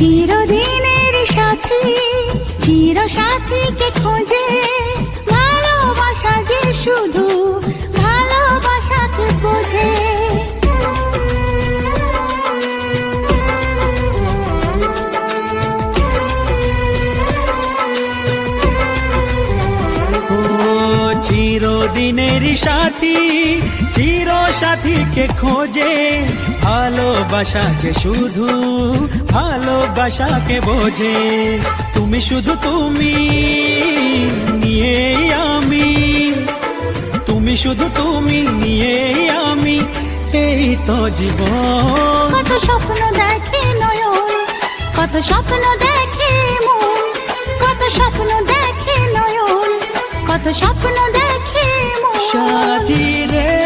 চিরদিনের সাথী চির সাথীকে খোঁজে, ভালোবাসা যে শুধু ভালোবাসাকে বোঝে। চিরদিনের সাথী চির সাথীকে খোঁজে, ভালোবাসা যে শুধু ভালোবাসাকে বোঝে। তুমি শুধু তুমি নিয়ে আমি, তুমি শুধু তুমি নিয়ে আমি, এই তো জীবন। কত স্বপ্ন দেখে নয়ন, কত স্বপ্ন দেখে মন, কত স্বপ্ন দেখে নয়ন, কত স্বপ্ন দেখে মন। সাথী রে